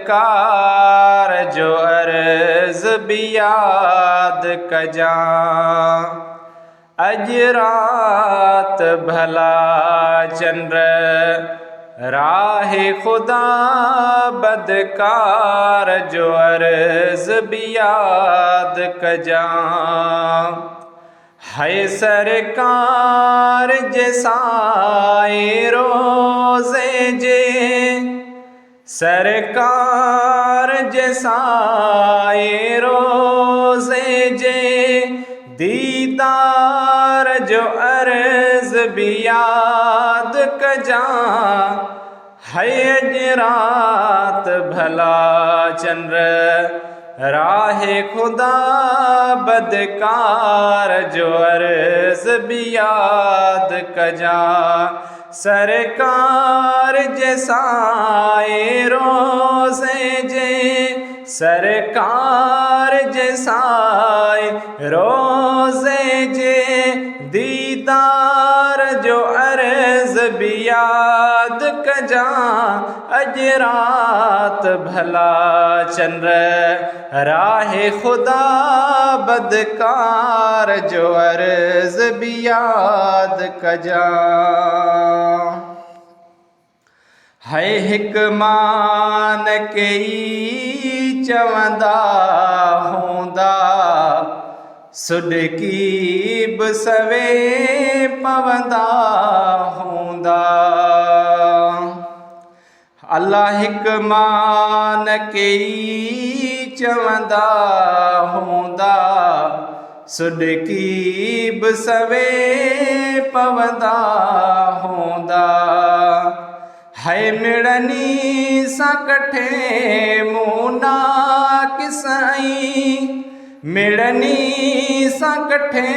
बदकार जो अर्ज भी याद कजा। अज रात भला चंद्र राह खुदा बदकार जो अर्ज भी याद कजा। है सरकार जैसाए रोज़े जे सरकार जैसाए रोज़े जे दीदार जो अर्ज भी याद कजा। है अज रात भला चंद्र राह खुदा बदकार जो अर्ज भी याद कजा। सरकार जैसाए रोज़े जे सरकार जैसाए रोज़े जे दीदार जो अर्ज भी याद कजा। अज रात भला चंद्र राह खुदा बदकार जो अर्ज भी याद कजा। है हिकमान कई चवंदा हूंदा सुडकी बि सवे पवंदा हूंदा। अल्लाह हिकमान कई चवंदा हूंदा सुडकी बि सवे पवंदा हूंदा। है मिड़नी सां कठे मूना किसाई मिड़नी सां कठे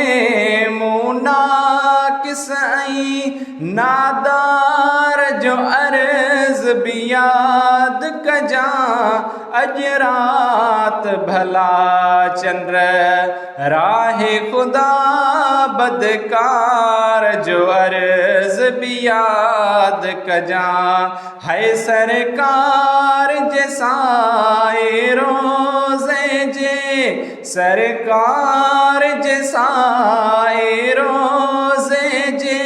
मूना किसाई। नादार जो अर्ज भी याद कजा। अज रात भला चंद्र राह खुदा बदकार जो अर्ज भी याद कजा। है सरकार जैसाए रोज़े जे सरकार जैसाए रोज़े जे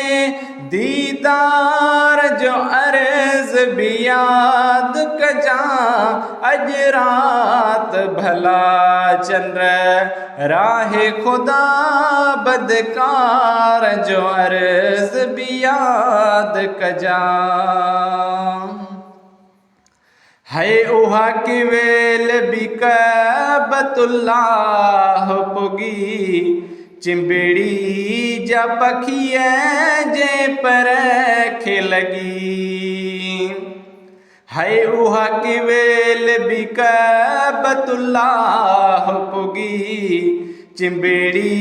दीदार जो अर्ज भी याद कजा। अज रात भला चंद्र राह खुदा बदकार जो अर्ज भी याद कजा। है उहा की वेल भी कबतुल्लाह पुगी चिंबड़ी जा पखिए जे पर लगी। है उहा की वेल भी कबतुल्लाह पुगी चिंबड़ी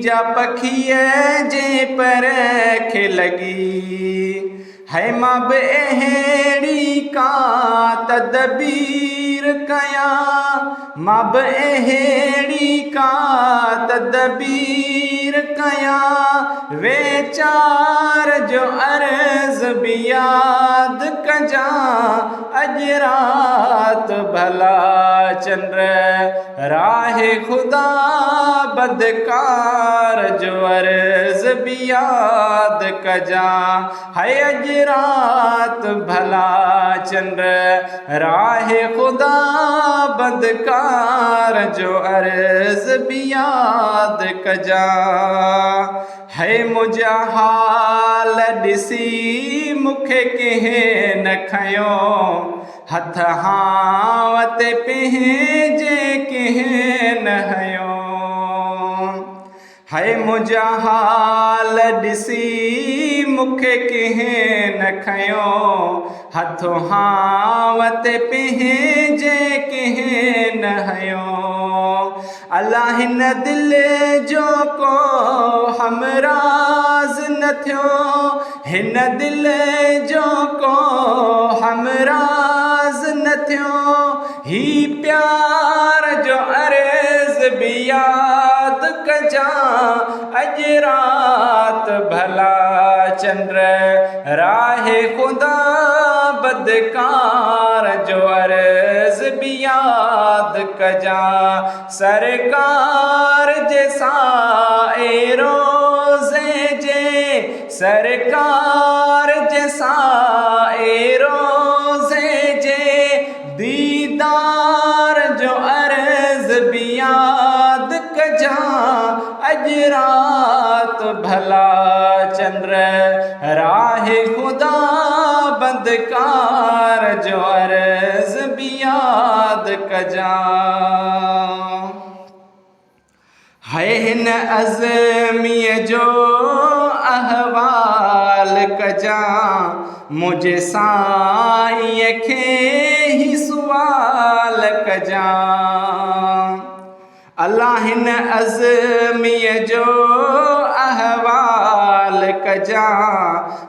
जा पखिए जे पर लगी। है मां बि अहिड़ी का तदबीर कया मां बि अहिड़ी का तदबीर कया। वेचार जो अर्ज भी याद कजा। अज रात भला चंद्र राह खुदा बदकार जो अर्ज भी याद कजा। है अज रात भला चंद्र राह खुदा बदकार जो अर्ज भी याद कजा। है मुझा हाल ॾिसी मूंखे कंहिं न खयो हथ हावत पंहिंजे कंहिं न हयो। है मुझा हाल ॾिसी मूंखे कंहिं न खयो हथो हावत पंहिंजे कंहिं न हयो। अल्लाह हिन दिल जो को हमराज़ न थियो हिन दिल जो को हमराज़ न थियो। ही प्यार जो अर्ज़ भी याद कजा। अज रात भला चंद्र राह खुदा बदकार जो अर्ज़ भी याद कजा सरकार जैसा ए रोज़े जे सरकार जैसा ए रोज़े जे दीदार जो अर्ज़ भी याद कजा अज रात भला चंद्र राह खुदा बंदकार जो अर्ज़ भी याद कजा है हिन अज़मीअ जो अहवाल कजा मुझे साईं खे ही सुवाल कजा अल्लाह हिन अज़मीअ जो अहवाल कजा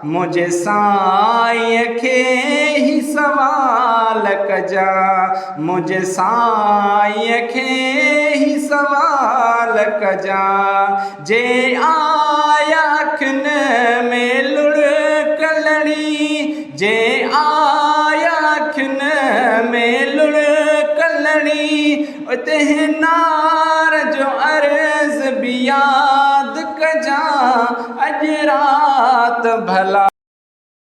मुझे साईं खे ही सवाल कजा मुझे साईं खे ही सवाल कजा जे आया अखिन में लुढ़कलड़ी जे आया अखिन में लुढ़कलड़ी उते नार जो अर्ज़ भी याद कजा अज रात भला